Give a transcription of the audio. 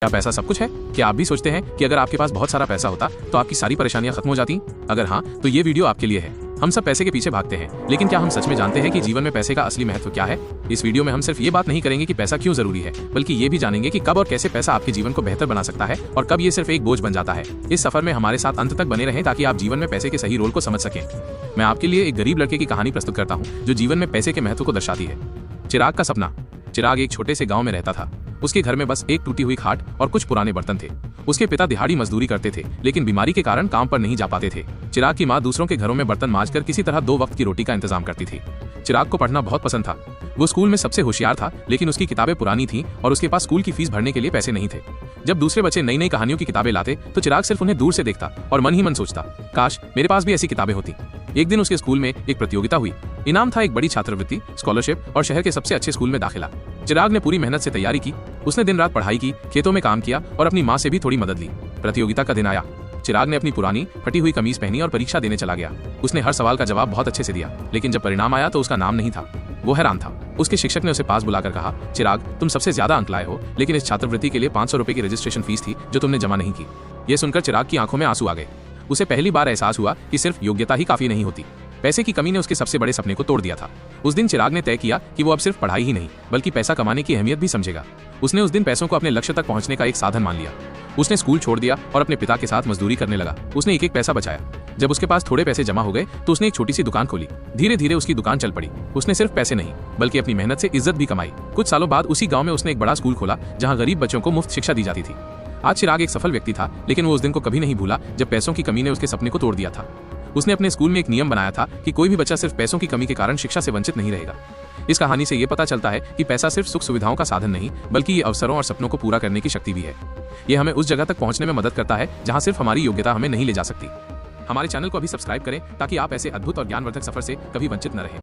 क्या पैसा सब कुछ है? क्या आप भी सोचते हैं कि अगर आपके पास बहुत सारा पैसा होता तो आपकी सारी परेशानियां खत्म हो जाती? अगर हाँ, तो ये वीडियो आपके लिए है। हम सब पैसे के पीछे भागते हैं, लेकिन क्या हम सच में जानते हैं कि जीवन में पैसे का असली महत्व क्या है? इस वीडियो में हम सिर्फ ये बात नहीं करेंगे कि पैसा क्यों जरूरी है, बल्कि ये भी जानेंगे कि कब और कैसे पैसा आपके जीवन को बेहतर बना सकता है और कब ये सिर्फ एक बोझ बन जाता है। इस सफर में हमारे साथ अंत तक बने रहें ताकि आप जीवन में पैसे के सही रोल को समझ सकें। मैं आपके लिए एक गरीब लड़के की कहानी प्रस्तुत करता हूँ जो जीवन में पैसे के महत्व को दर्शाती है। चिराग का सपना। चिराग एक छोटे से गांव में रहता था। उसके घर में बस एक टूटी हुई खाट और कुछ पुराने बर्तन थे। उसके पिता दिहाड़ी मजदूरी करते थे, लेकिन बीमारी के कारण काम पर नहीं जा पाते थे। चिराग की माँ दूसरों के घरों में बर्तन मांजकर किसी तरह 2 वक्त की रोटी का इंतजाम करती थी। चिराग को पढ़ना बहुत पसंद था। वो स्कूल में सबसे होशियार था, लेकिन उसकी किताबें पुरानी थीं और उसके पास स्कूल की फीस भरने के लिए पैसे नहीं थे। जब दूसरे बच्चे नई नई कहानियों की किताबें लाते तो चिराग सिर्फ उन्हें दूर से देखता और मन ही मन सोचता, काश मेरे पास भी ऐसी किताबें होती। एक दिन उसके स्कूल में एक प्रतियोगिता हुई। इनाम था एक बड़ी छात्रवृत्ति, स्कॉलरशिप और शहर के सबसे अच्छे स्कूल में दाखिला। चिराग ने पूरी मेहनत से तैयारी की। उसने दिन रात पढ़ाई की, खेतों में काम किया और अपनी माँ से भी थोड़ी मदद ली। प्रतियोगिता का दिन आया। चिराग ने अपनी पुरानी फटी हुई कमीज पहनी और परीक्षा देने चला गया। उसने हर सवाल का जवाब बहुत अच्छे से दिया, लेकिन जब परिणाम आया तो उसका नाम नहीं था। वो हैरान था। उसके शिक्षक ने उसे पास बुलाकर कहा, चिराग, तुम सबसे ज्यादा अंक लाए हो, लेकिन इस छात्रवृत्ति के लिए 500 रुपए की रजिस्ट्रेशन फीस थी जो तुमने जमा नहीं की। यह सुनकर चिराग की आंखों में आंसू आ गए। उसे पहली बार एहसास हुआ कि सिर्फ योग्यता ही काफी नहीं होती। पैसे की कमी ने उसके सबसे बड़े सपने को तोड़ दिया था। उस दिन चिराग ने तय किया कि वो अब सिर्फ पढ़ाई ही नहीं, बल्कि पैसा कमाने की अहमियत भी समझेगा। उसने उस दिन पैसों को अपने लक्ष्य तक पहुंचने का एक साधन मान लिया। उसने स्कूल छोड़ दिया और अपने पिता के साथ मजदूरी करने लगा। उसने एक एक पैसा बचाया। जब उसके पास थोड़े पैसे जमा हो गए तो उसने एक छोटी सी दुकान खोली। धीरे धीरे उसकी दुकान चल पड़ी। उसने सिर्फ पैसे नहीं, बल्कि अपनी मेहनत से इज्जत भी कमाई। कुछ सालों बाद उसी गांव में उसने एक बड़ा स्कूल खोला जहां गरीब बच्चों को मुफ्त शिक्षा दी जाती थी। आज चिराग एक सफल व्यक्ति था, लेकिन वो उस दिन को कभी नहीं भूला जब पैसों की कमी ने उसके सपने को तोड़ दिया था। उसने अपने स्कूल में एक नियम बनाया था कि कोई भी बच्चा सिर्फ पैसों की कमी के कारण शिक्षा से वंचित नहीं रहेगा। इस कहानी से ये पता चलता है कि पैसा सिर्फ सुख सुविधाओं का साधन नहीं, बल्कि ये अवसरों और सपनों को पूरा करने की शक्ति भी है। ये हमें उस जगह तक पहुंचने में मदद करता है जहां सिर्फ हमारी योग्यता हमें नहीं ले जा सकती। हमारे चैनल को अभी सब्सक्राइब करें ताकि आप ऐसे अद्भुत और ज्ञानवर्धक सफर से कभी वंचित न रहें।